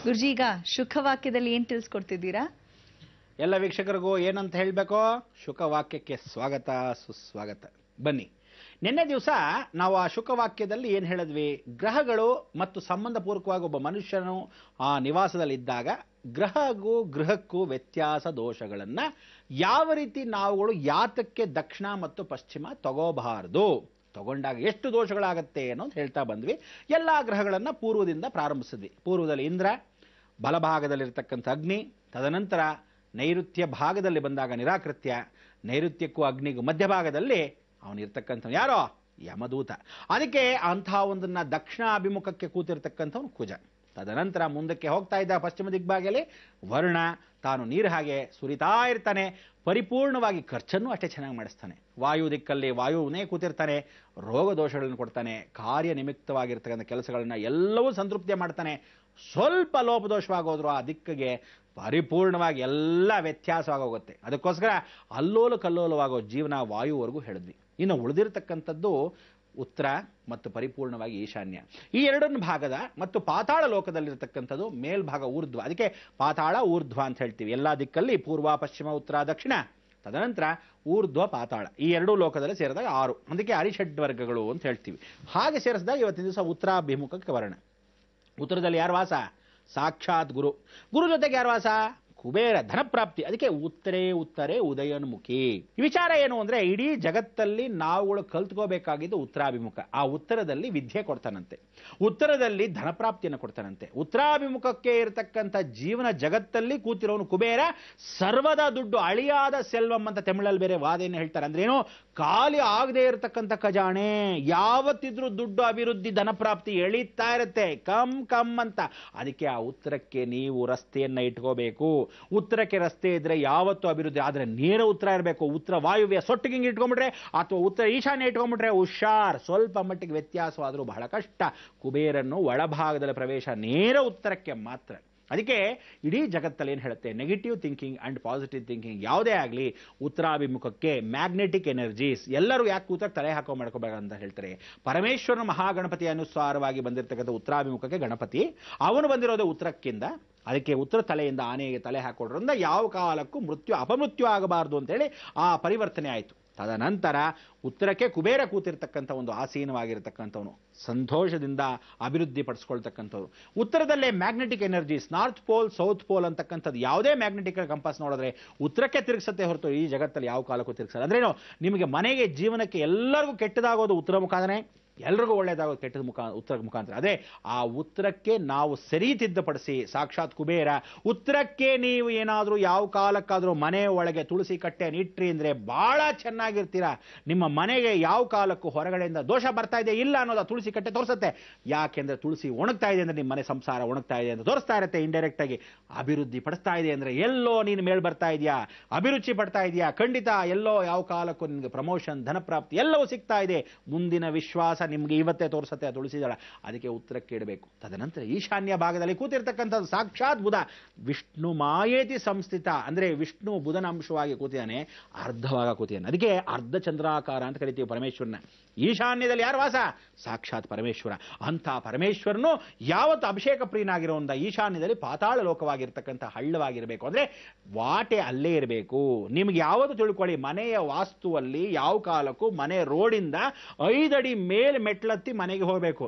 ಗುರುಜಿ, ಈಗ ಶುಕವಾಕ್ಯದಲ್ಲಿ ಏನ್ ತಿಳಿಸ್ಕೊಡ್ತಿದ್ದೀರಾ? ಎಲ್ಲ ವೀಕ್ಷಕರಿಗೂ ಏನಂತ ಹೇಳಬೇಕು? ಶುಕವಾಕ್ಯಕ್ಕೆ ಸ್ವಾಗತ ಸುಸ್ವಾಗತ. ಬನ್ನಿ, ನಿನ್ನೆ ದಿವಸ ನಾವು ಆ ಶುಕವಾಕ್ಯದಲ್ಲಿ ಏನು ಹೇಳಿದ್ವಿ? ಗ್ರಹಗಳು ಮತ್ತು ಸಂಬಂಧಪೂರ್ವಕವಾಗಿ ಒಬ್ಬ ಮನುಷ್ಯನು ಆ ನಿವಾಸದಲ್ಲಿದ್ದಾಗ ಗೃಹಕ್ಕೂ ವ್ಯತ್ಯಾಸ ದೋಷಗಳನ್ನು ಯಾವ ರೀತಿ ನಾವುಗಳು ಯಾತಕ್ಕೆ ದಕ್ಷಿಣ ಮತ್ತು ಪಶ್ಚಿಮ ತಗೋಬಾರದು, ತಗೊಂಡಾಗ ಎಷ್ಟು ದೋಷಗಳಾಗತ್ತೆ ಅನ್ನೋದು ಹೇಳ್ತಾ ಬಂದ್ವಿ. ಎಲ್ಲ ಗ್ರಹಗಳನ್ನು ಪೂರ್ವದಿಂದ ಪ್ರಾರಂಭಿಸಿದ್ವಿ. ಪೂರ್ವದಲ್ಲಿ ಇಂದ್ರ, ಬಲಭಾಗದಲ್ಲಿರ್ತಕ್ಕಂಥ ಅಗ್ನಿ, ತದನಂತರ ನೈಋತ್ಯ ಭಾಗದಲ್ಲಿ ಬಂದಾಗ ನಿರಾಕೃತ್ಯ, ನೈಋತ್ಯಕ್ಕೂ ಅಗ್ನಿಗೂ ಮಧ್ಯಭಾಗದಲ್ಲಿ ಅವನಿರ್ತಕ್ಕಂಥ ಯಾರೋ ಯಮದೂತ. ಅದಕ್ಕೆ ಅಂತಹ ಒಂದನ್ನ ದಕ್ಷಿಣ ಅಭಿಮುಖಕ್ಕೆ ಕೂತಿರ್ತಕ್ಕಂಥವನು ಕುಜ. ತದನಂತರ ಮುಂದಕ್ಕೆ ಹೋಗ್ತಾ ಇದ್ದ ಪಶ್ಚಿಮ ದಿಗ್ಭಾಗದಲ್ಲಿ ವರುಣ, ತಾನು ನೀರು ಹಾಗೆ ಸುರಿತಾ ಇರ್ತಾನೆ, ಪರಿಪೂರ್ಣವಾಗಿ ಖರ್ಚನ್ನು ಅಷ್ಟೇ ಚೆನ್ನಾಗಿ ಮಾಡಿಸ್ತಾನೆ. ವಾಯು ದಿಕ್ಕಲ್ಲಿ ವಾಯುವೇ ಕೂತಿರ್ತಾನೆ, ರೋಗ ದೋಷಗಳನ್ನು ಕೊಡ್ತಾನೆ, ಕಾರ್ಯ ನಿಮಿತ್ತವಾಗಿರ್ತಕ್ಕಂಥ ಕೆಲಸಗಳನ್ನ ಎಲ್ಲವೂ ಸಂತೃಪ್ತಿ ಮಾಡ್ತಾನೆ. ಸ್ವಲ್ಪ ಲೋಪದೋಷವಾಗೋದ್ರು ಆ ದಿಕ್ಕಿಗೆ ಪರಿಪೂರ್ಣವಾಗಿ ಎಲ್ಲ ವ್ಯತ್ಯಾಸವಾಗೋಗುತ್ತೆ. ಅದಕ್ಕೋಸ್ಕರ ಅಲ್ಲೋಲ ಕಲ್ಲೋಲವಾಗೋ ಜೀವನ ವಾಯುವರೆಗೂ ಹೇಳಿದ್ವಿ. ಇನ್ನು ಉಳಿದಿರತಕ್ಕಂಥದ್ದು ಉತ್ತರ ಮತ್ತು ಪರಿಪೂರ್ಣವಾಗಿ ಈಶಾನ್ಯ. ಈ ಎರಡನ್ನು ಭಾಗದ ಮತ್ತು ಪಾತಾಳ ಲೋಕದಲ್ಲಿರ್ತಕ್ಕಂಥದ್ದು ಮೇಲ್ಭಾಗ ಊರ್ಧ್ವ. ಅದಕ್ಕೆ ಪಾತಾಳ ಊರ್ಧ್ವ ಅಂತ ಹೇಳ್ತೀವಿ. ಎಲ್ಲ ದಿಕ್ಕಲ್ಲಿ ಪೂರ್ವ, ಪಶ್ಚಿಮ, ಉತ್ತರ, ದಕ್ಷಿಣ, ತದನಂತರ ಊರ್ಧ್ವ, ಪಾತಾಳ, ಈ ಎರಡೂ ಲೋಕದಲ್ಲಿ ಸೇರಿದಾಗ 6. ಅದಕ್ಕೆ ಅರಿಷಡ್ವರ್ಗಗಳು ಅಂತ ಹೇಳ್ತೀವಿ. ಹಾಗೆ ಸೇರಿಸಿದಾಗ ಇವತ್ತಿನ ದಿವಸ ಉತ್ತರಾಭಿಮುಖಕ್ಕೆ ಬರೋಣ. ಉತ್ತರದಲ್ಲಿ ಯಾರು ವಾಸ? ಸಾಕ್ಷಾತ್ ಗುರು. ಗುರು ಜೊತೆಗೆ ಯಾರು ವಾಸ? ಕುಬೇರ, ಧನಪ್ರಾಪ್ತಿ. ಅದಕ್ಕೆ ಉತ್ತರೇ ಉದಯೋನ್ಮುಖಿ. ಈ ವಿಚಾರ ಏನು ಅಂದ್ರೆ, ಇಡೀ ಜಗತ್ತಲ್ಲಿ ನಾವುಗಳು ಕಲ್ತ್ಕೋಬೇಕಾಗಿದ್ದು ಉತ್ತರಾಭಿಮುಖ. ಆ ಉತ್ತರದಲ್ಲಿ ವಿದ್ಯೆ ಕೊಡ್ತಾನಂತೆ, ಉತ್ತರದಲ್ಲಿ ಧನಪ್ರಾಪ್ತಿಯನ್ನು ಕೊಡ್ತಾನಂತೆ. ಉತ್ತರಾಭಿಮುಖಕ್ಕೆ ಇರತಕ್ಕಂಥ ಜೀವನ ಜಗತ್ತಲ್ಲಿ ಕೂತಿರೋನು ಕುಬೇರ, ಸರ್ವದ ದುಡ್ಡು, ಅಳಿಯಾದ ಸೆಲ್ವಂ ಅಂತ ತಮಿಳಲ್ಲಿ ಬೇರೆ ವಾದೇನು ಹೇಳ್ತಾರೆ. ಅಂದ್ರೆ ಏನು? ಖಾಲಿ ಆಗದೆ ಇರತಕ್ಕಂಥ ಖಜಾನೆ. ಯಾವತ್ತಿದ್ರೂ ದುಡ್ಡು, ಅಭಿವೃದ್ಧಿ, ಧನಪ್ರಾಪ್ತಿ ಎಳೀತಾ ಇರುತ್ತೆ, ಕಮ್ ಅಂತ. ಅದಕ್ಕೆ ಆ ಉತ್ತರಕ್ಕೆ ನೀವು ರಸ್ತೆಯನ್ನ ಇಟ್ಕೋಬೇಕು. ಉತ್ತರಕ್ಕೆ ರಸ್ತೆ ಇದ್ರೆ ಯಾವತ್ತೂ ಅಭಿವೃದ್ಧಿ. ಆದ್ರೆ ನೇರ ಉತ್ತರ ಇರಬೇಕು. ಉತ್ತರ ವಾಯುವ್ಯ ಸೊಟ್ಟಿಗೆ ಹಿಂಗೆ ಇಟ್ಕೊಂಡ್ಬಿಟ್ರೆ ಅಥವಾ ಉತ್ತರ ಈಶಾನ್ಯ ಇಟ್ಕೊಂಡ್ಬಿಟ್ರೆ ಹುಷಾರ್. ಸ್ವಲ್ಪ ಮಟ್ಟಿಗೆ ವ್ಯತ್ಯಾಸವಾದರೂ ಬಹಳ ಕಷ್ಟ. ಕುಬೇರನ್ನು ಒಳಭಾಗದಲ್ಲಿ ಪ್ರವೇಶ ನೇರ ಉತ್ತರಕ್ಕೆ ಮಾತ್ರ. ಅದಕ್ಕೆ ಇಡೀ ಜಗತ್ತಲ್ಲಿ ಏನು ಹೇಳುತ್ತೆ? Negative thinking and positive thinking ಯಾವುದೇ ಆಗಲಿ ಉತ್ತರಾಭಿಮುಖಕ್ಕೆ ಮ್ಯಾಗ್ನೆಟಿಕ್ ಎನರ್ಜೀಸ್. ಎಲ್ಲರೂ ಯಾಕೆ ಕೂತ ತಲೆ ಹಾಕೋ ಮಾಡ್ಕೋಬೇಕ ಅಂತ ಹೇಳ್ತಾರೆ. ಪರಮೇಶ್ವರನ ಮಹಾಗಣಪತಿ ಅನುಸಾರವಾಗಿ ಬಂದಿರತಕ್ಕಂಥ ಉತ್ತರಾಭಿಮುಖಕ್ಕೆ ಗಣಪತಿ, ಅವನು ಬಂದಿರೋದು ಉತ್ತರಕ್ಕಿಂದ. ಅದಕ್ಕೆ ಉತ್ತರ ತಲೆಯಿಂದ ಆನೆಗೆ ತಲೆ ಹಾಕೊಳ್ಳೋದ್ರಿಂದ ಯಾವ ಕಾಲಕ್ಕೂ ಅಪಮೃತ್ಯು ಆಗಬಾರದು ಅಂತೇಳಿ ಆ ಪರಿವರ್ತನೆ ಆಯಿತು. ತದನಂತರ ಉತ್ತರಕ್ಕೆ ಕುಬೇರ ಕೂತಿರ್ತಕ್ಕಂಥ ಒಂದು ಆಸೀನವಾಗಿರ್ತಕ್ಕಂಥವನು, ಸಂತೋಷದಿಂದ ಅಭಿವೃದ್ಧಿ ಪಡಿಸ್ಕೊಳ್ತಕ್ಕಂಥವ್ರು. ಉತ್ತರದಲ್ಲೇ magnetic energies, north pole, south pole ಅಂತಕ್ಕಂಥದ್ದು ಯಾವುದೇ ಮ್ಯಾಗ್ನೆಟಿಕ್ ಕಂಪಾಸ್ ನೋಡಿದ್ರೆ ಉತ್ತರಕ್ಕೆ ತಿರುಗಿಸತ್ತೆ ಹೊರತು ಈ ಜಗತ್ತಲ್ಲಿ ಯಾವ ಕಾಲಕ್ಕೂ ತಿರುಗಿಸಲ್ಲ. ಅಂದ್ರೇನು? ನಿಮಗೆ ಮನೆಗೆ, ಜೀವನಕ್ಕೆ ಎಲ್ಲರಿಗೂ ಕೆಟ್ಟದಾಗೋದು ಉತ್ತರ ಮುಖಾಂತರನೇ, ಎಲ್ರಿಗೂ ಒಳ್ಳೇದಾಗೋದು ಕೆಟ್ಟದ ಉತ್ತರ ಮುಖಾಂತರ. ಅದೇ ಆ ಉತ್ತರಕ್ಕೆ ನಾವು ಸರಿತಿದ್ದಪಡಿಸಿ, ಸಾಕ್ಷಾತ್ ಕುಬೇರ ಉತ್ತರಕ್ಕೆ ನೀವು ಏನಾದರೂ ಯಾವ ಕಾಲಕ್ಕಾದರೂ ಮನೆ ಒಳಗೆ ತುಳಸಿ ಕಟ್ಟೆ ಇಟ್ರಿ ಅಂದ್ರೆ ಬಹಳ ಚೆನ್ನಾಗಿರ್ತೀರಾ. ನಿಮ್ಮ ಮನೆಗೆ ಯಾವ ಕಾಲಕ್ಕೂ ಹೊರಗಡೆಯಿಂದ ದೋಷ ಬರ್ತಾ ಇದೆ ಇಲ್ಲ ಅನ್ನೋದು ತುಳಸಿ ಕಟ್ಟೆ ತೋರಿಸುತ್ತೆ. ಯಾಕೆಂದ್ರೆ ತುಳಸಿ ಒಣಗ್ತಾ ಇದೆ ಅಂದ್ರೆ ನಿಮ್ಮ ಮನೆ ಸಂಸಾರ ಒಣಗ್ತಾ ಇದೆ ಅಂತ ತೋರಿಸ್ತಾ ಇರುತ್ತೆ. ಇಂಡೈರೆಕ್ಟ್ ಆಗಿ ಅಭಿವೃದ್ಧಿ ಪಡಿಸ್ತಾ ಇದೆ ಅಂದ್ರೆ ಎಲ್ಲೋ ನೀನು ಮೇಲ್ ಬರ್ತಾ ಇದೆಯಾ, ಅಭಿರುಚಿ ಪಡ್ತಾ ಇದೆಯಾ, ಖಂಡಿತ ಎಲ್ಲೋ ಯಾವ ಕಾಲಕ್ಕೂ ನಿಮಗೆ ಪ್ರಮೋಷನ್, ಧನಪ್ರಾಪ್ತಿ ಎಲ್ಲವೂ ಸಿಗ್ತಾ ಇದೆ. ಮುಂದಿನ ವಿಶ್ವಾಸ ನಿಮ್ಗೆ ಇವತ್ತೇ ತೋರಿಸುತ್ತೆ ಆ ತುಳಸಿ ದಳ. ಅದಕ್ಕೆ ಉತ್ತರಕ್ಕೆ ಇಡಬೇಕು. ತದನಂತರ ಈಶಾನ್ಯ ಭಾಗದಲ್ಲಿ ಕೂತಿರ್ತಕ್ಕಂಥದ್ದು ಸಾಕ್ಷಾತ್ ಬುಧ, ವಿಷ್ಣು ಮಾಯೇತಿ ಸಂಸ್ಥಿತ. ಅಂದ್ರೆ ವಿಷ್ಣು ಬುಧನ ಅಂಶವಾಗಿ ಕೂತಿದ್ದಾನೆ, ಅರ್ಧವಾಗ ಕೂತಿದ್ದಾನೆ. ಅದಕ್ಕೆ ಅರ್ಧ ಚಂದ್ರಾಕಾರ ಅಂತ ಕರಿತೀವಿ ಪರಮೇಶ್ವರನ. ಈಶಾನ್ಯದಲ್ಲಿ ಯಾರು ವಾಸ? ಸಾಕ್ಷಾತ್ ಪರಮೇಶ್ವರ. ಅಂಥ ಪರಮೇಶ್ವರನು ಯಾವತ್ತು ಅಭಿಷೇಕ ಪ್ರಿಯನಾಗಿರೋ ಈಶಾನ್ಯದಲ್ಲಿ ಪಾತಾಳ ಲೋಕವಾಗಿರ್ತಕ್ಕಂಥ ಹಳ್ಳವಾಗಿರಬೇಕು. ಅಂದ್ರೆ ವಾಟೆ ಅಲ್ಲೇ ಇರಬೇಕು. ನಿಮ್ಗೆ ಯಾವುದು ತಿಳ್ಕೊಳ್ಳಿ, ಮನೆಯ ವಾಸ್ತುವಲ್ಲಿ ಯಾವ ಕಾಲಕ್ಕೂ ಮನೆ ರೋಡಿಂದ 5 ಅಡಿ ಮೇಲೆ ಮೆಟ್ಲತ್ತಿ ಮನೆಗೆ ಹೋಗಬೇಕು.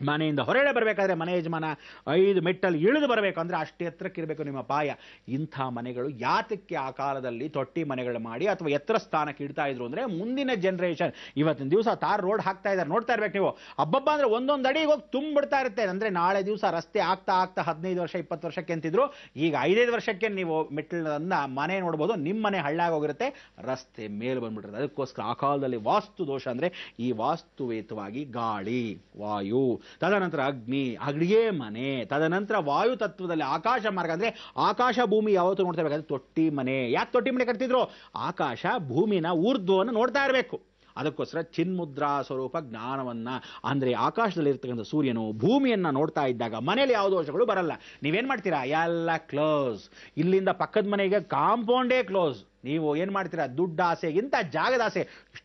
ಮನೆಯಿಂದ ಹೊರಗಡೆ ಬರಬೇಕಾದ್ರೆ ಮನೆ ಯಜಮಾನ 5 ಮೆಟ್ಟಲ್ಲಿ ಇಳಿದು ಬರಬೇಕು. ಅಂದ್ರೆ ಅಷ್ಟೇ ಎತ್ತರಕ್ಕೆ ಇರಬೇಕು ನಿಮ್ಮ ಪಾಯ. ಇಂಥ ಮನೆಗಳು ಯಾತಕ್ಕೆ ಆ ಕಾಲದಲ್ಲಿ ತೊಟ್ಟಿ ಮನೆಗಳು ಮಾಡಿ ಅಥವಾ ಎತ್ತರ ಸ್ಥಾನಕ್ಕೆ ಇಡ್ತಾ ಇದ್ರು ಅಂದ್ರೆ, ಮುಂದಿನ ಜನರೇಷನ್, ಇವತ್ತಿನ ದಿವಸ ತಾರ್ ರೋಡ್ ಹಾಕ್ತಾ ಇದ್ದಾರೆ, ನೋಡ್ತಾ ಇರ್ಬೇಕು ನೀವು. ಹಬ್ಬಬ್ಬ ಅಂದ್ರೆ ಒಂದೊಂದು ಅಡಿಗೆ ಹೋಗಿ ತುಂಬಿಡ್ತಾ ಇರುತ್ತೆ. ಅಂದ್ರೆ ನಾಳೆ ದಿವಸ ರಸ್ತೆ ಆಗ್ತಾ 15 ವರ್ಷ 20 ವರ್ಷಕ್ಕೆ ಅಂತಿದ್ರು, ಈಗ 5 ವರ್ಷಕ್ಕೆ ನೀವು ಮೆಟ್ಟಲನ್ನ ಮನೆ ನೋಡ್ಬೋದು. ನಿಮ್ಮ ಮನೆ ಹಳ್ಳಾಗಿ ಹೋಗಿರುತ್ತೆ, ರಸ್ತೆ ಮೇಲೆ ಬಂದ್ಬಿಟ್ಟಿರುತ್ತೆ. ಅದಕ್ಕೋಸ್ಕರ ಆ ಕಾಲದಲ್ಲಿ ವಾಸ್ತು ದೋಷ ಅಂದ್ರೆ ಈ ವಾಸ್ತುವೇತವಾಗಿ ಗಾಳಿ, ವಾಯು, ತದನಂತರ ಅಗ್ನಿಗೆ ಮನೆ, ತದನಂತರ ವಾಯು ತತ್ವದಲ್ಲಿ ಆಕಾಶ ಮಾರ್ಗ. ಅಂದ್ರೆ ಆಕಾಶ ಭೂಮಿ ಯಾವತ್ತೂ ನೋಡ್ತಾ ಇರಬೇಕಾದ್ರೆ ತೊಟ್ಟಿ ಮನೆ. ಯಾಕೆ ತೊಟ್ಟಿ ಮನೆ ಕಟ್ತಿದ್ರು? ಆಕಾಶ ಭೂಮಿನ ಊರ್ಧ್ವವನ್ನು ನೋಡ್ತಾ ಇರಬೇಕು. ಅದಕ್ಕೋಸ್ಕರ ಚಿನ್ಮುದ್ರಾ ಸ್ವರೂಪ ಜ್ಞಾನವನ್ನ, ಅಂದ್ರೆ ಆಕಾಶದಲ್ಲಿ ಇರ್ತಕ್ಕಂಥ ಸೂರ್ಯನು ಭೂಮಿಯನ್ನ ನೋಡ್ತಾ ಇದ್ದಾಗ ಮನೆಯಲ್ಲಿ ಯಾವ ದೋಷಗಳು ಬರಲ್ಲ. ನೀವೇನ್ ಮಾಡ್ತೀರಾ? ಎಲ್ಲ ಕ್ಲೋಸ್. ಇಲ್ಲಿಂದ ಪಕ್ಕದ ಮನೆಗೆ ಕಾಂಪೌಂಡೇ ಕ್ಲೋಸ್. ನೀವು ಏನ್ ಮಾಡ್ತೀರಾ? ದುಡ್ಡು ಆಸೆಗಿಂತ ಜಾಗದ ಆಸೆ.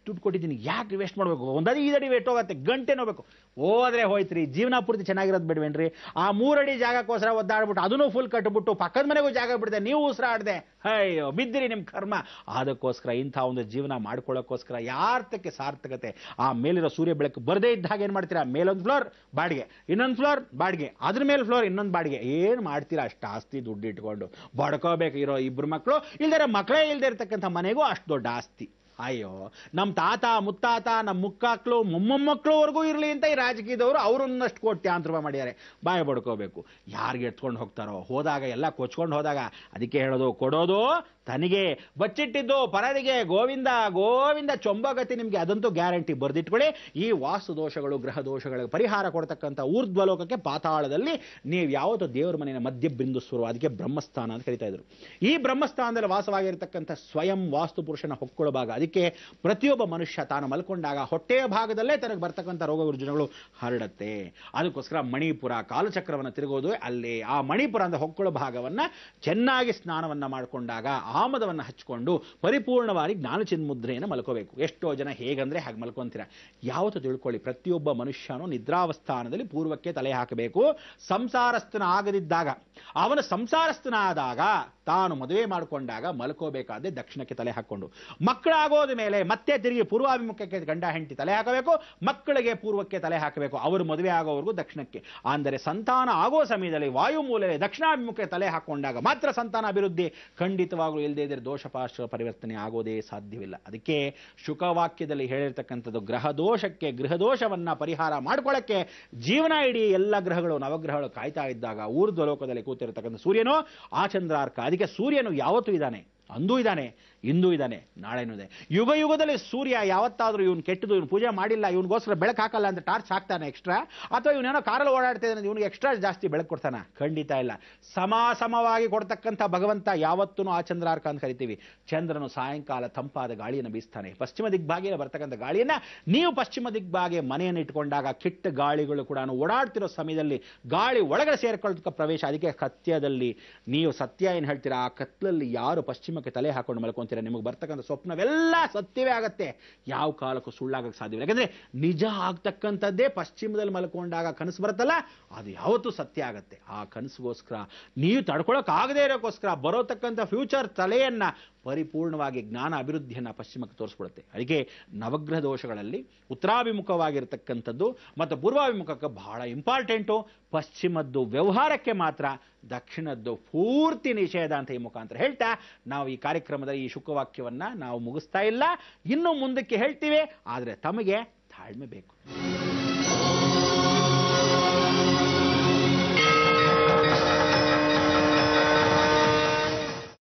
ದುಡ್ಡು ಕೊಟ್ಟಿದ್ದೀನಿ ಯಾಕೆ ವೇಸ್ಟ್ ಮಾಡಬೇಕು, ಒಂದಡಿ ಈದಡಿ ವೇಟ್ ಹೋಗುತ್ತೆ, ಗಂಟೆ ನೋಬೇಕು, ಹೋದ್ರೆ ಹೋಯ್ತ್ರಿ, ಜೀವನ ಪೂರ್ತಿ ಚೆನ್ನಾಗಿರೋದು ಬಿಡ್ವೇನ್ರಿ. ಆ 3 ಅಡಿ ಜಾಗಕ್ಕೋಸ್ಕರ ಒದ್ದಾಡ್ಬಿಟ್ಟು ಅದನ್ನು ಫುಲ್ ಕಟ್ಬಿಟ್ಟು ಪಕ್ಕದ ಮನೆಗೂ ಜಾಗ ಬಿಡದೆ ನೀವು ಉಸಿರಾಡದೆ ಅಯ್ಯೋ ಬಿದ್ದಿರಿ ನಿಮ್ಮ ಕರ್ಮ. ಅದಕ್ಕೋಸ್ಕರ ಇಂಥ ಒಂದು ಜೀವನ ಮಾಡ್ಕೊಳ್ಳೋಕ್ಕೋಸ್ಕರ ಯಾರ್ಥಕ್ಕೆ ಸಾರ್ಥಕತೆ. ಆ ಮೇಲಿರೋ ಸೂರ್ಯ ಬೆಳಕು ಬರದೇ ಇದ್ದಾಗ ಏನು ಮಾಡ್ತೀರಾ, ಮೇಲೊಂದು ಫ್ಲೋರ್ ಬಾಡಿಗೆ, ಇನ್ನೊಂದು ಫ್ಲೋರ್ ಬಾಡಿಗೆ, ಅದ್ರ ಮೇಲೆ ಫ್ಲೋರ್ ಇನ್ನೊಂದು ಬಾಡಿಗೆ, ಏನು ಮಾಡ್ತೀರಾ ಅಷ್ಟು ಆಸ್ತಿ ದುಡ್ಡು ಇಟ್ಕೊಂಡು ಬಡ್ಕೋಬೇಕು. ಇರೋ 2 ಮಕ್ಕಳು ಇಲ್ದಿರೋ ಮಕ್ಕಳೇ ಇಲ್ದೇ ಇರ್ತಕ್ಕಂಥ ಮನೆಗೂ ಅಷ್ಟು ದೊಡ್ಡ ಆಸ್ತಿ. ಅಯ್ಯೋ ನಮ್ಮ ತಾತ ಮುತ್ತಾತ ನಮ್ಮ ಮುಕ್ಕಾಕ್ಳು ಮೊಮ್ಮಕ್ಕಳುವರೆಗೂ ಇರಲಿ ಅಂತ ಈ ರಾಜಕೀಯದವರು ಅವರನ್ನಷ್ಟು ಕೋಟ್ಯಾಂತರ ರೂಪಾಯಿ ಮಾಡಿದ್ದಾರೆ. ಬಾಯಿ ಬಡ್ಕೋಬೇಕು. ಯಾರಿಗೆ ಎತ್ಕೊಂಡು ಹೋಗ್ತಾರೋ ಹೋದಾಗ ಎಲ್ಲ ಕೊಚ್ಕೊಂಡು ಹೋದಾಗ ಅದಕ್ಕೆ ಹೇಳೋದು, ಕೊಡೋದು ತನಿಗೆ ಬಚ್ಚಿಟ್ಟಿದ್ದು ಪರದಿಗೆ, ಗೋವಿಂದ ಗೋವಿಂದ ಚೊಂಬಗತಿ ನಿಮಗೆ, ಅದಂತೂ ಗ್ಯಾರಂಟಿ. ಬರೆದಿಟ್ಕೊಳ್ಳಿ. ಈ ವಾಸ್ತು ದೋಷಗಳು ಗ್ರಹ ದೋಷಗಳಿಗೆ ಪರಿಹಾರ ಕೊಡ್ತಕ್ಕಂಥ ಊರ್ಧ್ವಲೋಕಕ್ಕೆ ಪಾತಾಳದಲ್ಲಿ ನೀವು ಯಾವತ್ತೂ ದೇವರ ಮನೆಯ ಮಧ್ಯ ಬಿಂದುಸ್ವರು, ಅದಕ್ಕೆ ಬ್ರಹ್ಮಸ್ಥಾನ ಅಂತ ಕರೀತಾ ಇದ್ರು. ಈ ಬ್ರಹ್ಮಸ್ಥಾನದಲ್ಲಿ ವಾಸವಾಗಿರ್ತಕ್ಕಂಥ ಸ್ವಯಂ ವಾಸ್ತು ಪುರುಷನ ಹೊಕ್ಕುಳ ಭಾಗ. ಅದಕ್ಕೆ ಪ್ರತಿಯೊಬ್ಬ ಮನುಷ್ಯ ತಾನು ಮಲ್ಕೊಂಡಾಗ ಹೊಟ್ಟೆಯ ಭಾಗದಲ್ಲೇ ತನಗೆ ಬರ್ತಕ್ಕಂಥ ರೋಗ ರುಜಿನಗಳು ಹರಡುತ್ತೆ. ಅದಕ್ಕೋಸ್ಕರ ಮಣಿಪುರ ಕಾಲಚಕ್ರವನ್ನು ತಿರುಗೋದು ಅಲ್ಲಿ. ಆ ಮಣಿಪುರ ಅಂದ್ರೆ ಹೊಕ್ಕುಳ ಭಾಗವನ್ನ ಚೆನ್ನಾಗಿ ಸ್ನಾನವನ್ನ ಮಾಡಿಕೊಂಡಾಗ ಆಮದವನ್ನು ಹಚ್ಕೊಂಡು ಪರಿಪೂರ್ಣವಾಗಿ ಜ್ಞಾನಚಿನ್ಮುದ್ರೆಯನ್ನು ಮಲ್ಕೋಬೇಕು. ಎಷ್ಟೋ ಜನ ಹೇಗಂದ್ರೆ ಹಾಗೆ ಮಲ್ಕೊಂತೀರ. ಯಾವತ್ತೂ ತಿಳ್ಕೊಳ್ಳಿ, ಪ್ರತಿಯೊಬ್ಬ ಮನುಷ್ಯನು ನಿದ್ರಾವಸ್ಥಾನದಲ್ಲಿ ಪೂರ್ವಕ್ಕೆ ತಲೆ ಹಾಕಬೇಕು. ಸಂಸಾರಸ್ಥನ ಆಗದಿದ್ದಾಗ, ಅವನ ಸಂಸಾರಸ್ಥನಾದಾಗ, ತಾನು ಮದುವೆ ಮಾಡಿಕೊಂಡಾಗ ಮಲ್ಕೋಬೇಕಾದ್ರೆ ದಕ್ಷಿಣಕ್ಕೆ ತಲೆ ಹಾಕೊಂಡು, ಮಕ್ಕಳಾಗೋದ ಮೇಲೆ ಮತ್ತೆ ತಿರುಗಿ ಪೂರ್ವಾಭಿಮುಖಕ್ಕೆ ಗಂಡ ಹೆಂಡತಿ ತಲೆ ಹಾಕಬೇಕು, ಮಕ್ಕಳಿಗೆ ಪೂರ್ವಕ್ಕೆ ತಲೆ ಹಾಕಬೇಕು. ಅವರು ಮದುವೆ ಆಗೋವರೆಗೂ ದಕ್ಷಿಣಕ್ಕೆ. ಅಂದರೆ ಸಂತಾನ ಆಗೋ ಸಮಯದಲ್ಲಿ ವಾಯುಮೂಲೆಯಲ್ಲಿ ದಕ್ಷಿಣಾಭಿಮುಖಕ್ಕೆ ತಲೆ ಹಾಕೊಂಡಾಗ ಮಾತ್ರ ಸಂತಾನ ಅಭಿವೃದ್ಧಿ. ಖಂಡಿತವಾಗಲೂ ಇಲ್ಲದೇ ಇದ್ರೆ ದೋಷಪಾಶ ಪರಿವರ್ತನೆ ಆಗೋದೇ ಸಾಧ್ಯವಿಲ್ಲ. ಅದಕ್ಕೆ ಶುಕವಾಕ್ಯದಲ್ಲಿ ಹೇಳಿರ್ತಕ್ಕಂಥದ್ದು ಗ್ರಹ ದೋಷಕ್ಕೆ ಗೃಹ ದೋಷವನ್ನ ಪರಿಹಾರ ಮಾಡ್ಕೊಳ್ಳಕ್ಕೆ ಜೀವನ ಇಡೀ ಎಲ್ಲ ಗ್ರಹಗಳು ನವಗ್ರಹಗಳು ಕಾಯ್ತಾ ಇದ್ದಾಗ ಊರ್ಧ್ವಲೋಕದಲ್ಲಿ ಕೂತಿರತಕ್ಕಂಥ ಸೂರ್ಯನು ಆ ಚಂದ್ರಾರ್ಕ. ಅದಕ್ಕೆ ಸೂರ್ಯನು ಯಾವತ್ತೂ ಇದ್ದಾನೆ, ಅಂದೂ ಇದ್ದಾನೆ, ಇಂದೂ ಇದ್ದಾನೆ, ನಾಳೆನೂ ಇದೆ. ಯುಗ ಯುಗದಲ್ಲಿ ಸೂರ್ಯ ಯಾವತ್ತಾದ್ರೂ ಇವನು ಕೆಟ್ಟದು, ಇವನು ಪೂಜೆ ಮಾಡಿಲ್ಲ, ಇವನಿಗೋಸ್ಕರ ಬೆಳಕು ಹಾಕಲ್ಲ ಅಂತ ಟಾರ್ಚ್ ಹಾಕ್ತಾನೆ ಎಕ್ಸ್ಟ್ರಾ, ಅಥವಾ ಇವನೇನೋ ಕಾರಲ್ಲಿ ಓಡಾಡ್ತಿದ್ದಾನೆ ಇವನಿಗೆ ಎಕ್ಸ್ಟ್ರಾ ಜಾಸ್ತಿ ಬೆಳಕು ಕೊಡ್ತಾನೆ? ಖಂಡಿತ ಇಲ್ಲ. ಸಮವಾಗಿ ಕೊಡ್ತಕ್ಕಂಥ ಭಗವಂತ ಯಾವತ್ತೂ ಆ ಚಂದ್ರಾರ್ಕ ಅಂತ ಕರಿತೀವಿ. ಚಂದ್ರನು ಸಾಯಂಕಾಲ ತಂಪಾದ ಗಾಳಿಯನ್ನು ಬೀಸ್ತಾನೆ. ಪಶ್ಚಿಮ ದಿಗ್ಭಾಗಿಯಲ್ಲಿ ಬರ್ತಕ್ಕಂಥ ಗಾಳಿಯನ್ನ ನೀವು ಪಶ್ಚಿಮ ದಿಗ್ಭಾಗೆ ಮನೆಯನ್ನು ಇಟ್ಕೊಂಡಾಗ ಕೆಟ್ಟ ಗಾಳಿಗಳು ಕೂಡ ಓಡಾಡ್ತಿರೋ ಸಮಯದಲ್ಲಿ ಗಾಳಿ ಒಳಗಡೆ ಸೇರ್ಕೊಳ್ಳೋದಕ್ಕೆ ಪ್ರವೇಶ. ಅದಕ್ಕೆ ಸತ್ಯದಲ್ಲಿ ನೀವು ಸತ್ಯ ಏನು ಹೇಳ್ತೀರಾ, ಆ ಕತ್ಲಲ್ಲಿ ಯಾರು ಪಶ್ಚಿಮಕ್ಕೆ ತಲೆ ಹಾಕೊಂಡು ಮಲ್ಕೊಂತೀರ ನಿಮಗೆ ಬರ್ತಕ್ಕಂಥ ಸ್ವಪ್ನವೆಲ್ಲ ಸತ್ಯವೇ ಆಗತ್ತೆ. ಯಾವ ಕಾಲಕ್ಕೂ ಸುಳ್ಳಾಗಕ್ಕೆ ಸಾಧ್ಯವಿಲ್ಲ. ಯಾಕಂದ್ರೆ ನಿಜ ಆಗ್ತಕ್ಕಂಥದ್ದೇ ಪಶ್ಚಿಮದಲ್ಲಿ ಮಲ್ಕೊಂಡಾಗ ಕನಸು ಬರುತ್ತಲ್ಲ, ಅದು ಯಾವತ್ತೂ ಸತ್ಯ ಆಗತ್ತೆ. ಆ ಕನಸಿಗೋಸ್ಕರ ನೀವು ತಡ್ಕೊಳಕ್ ಆಗದೇ ಇರೋಕ್ಕೋಸ್ಕರ ಬರೋತಕ್ಕಂಥ ಫ್ಯೂಚರ್ ತಲೆಯನ್ನ ಪರಿಪೂರ್ಣವಾಗಿ ಜ್ಞಾನ ಅಭಿವೃದ್ಧಿಯನ್ನ ಪಶ್ಚಿಮಕ್ಕೆ ತೋರಿಸ್ಬಿಡುತ್ತೆ. ಅದಕ್ಕೆ ನವಗ್ರಹ ದೋಷಗಳಲ್ಲಿ ಉತ್ತರಾಭಿಮುಖವಾಗಿರ್ತಕ್ಕಂಥದ್ದು ಮತ್ತು ಪೂರ್ವಾಭಿಮುಖಕ್ಕೆ ಬಹಳ ಇಂಪಾರ್ಟೆಂಟು. ಪಶ್ಚಿಮದ್ದು ವ್ಯವಹಾರಕ್ಕೆ ಮಾತ್ರ, ದಕ್ಷಿಣದ್ದು ಪೂರ್ತಿ ನಿಷೇಧ ಅಂತ ಈ ಮುಖಾಂತರ ಹೇಳ್ತಾ ನಾವು ಈ ಕಾರ್ಯಕ್ರಮದ ಈ ಶುಕವಾಕ್ಯವನ್ನ ನಾವು ಮುಗಿಸ್ತಾ ಇಲ್ಲ, ಇನ್ನು ಮುಂದಕ್ಕೆ ಹೇಳ್ತೀವಿ. ಆದರೆ ತಮಗೆ ತಾಳ್ಮೆ ಬೇಕು.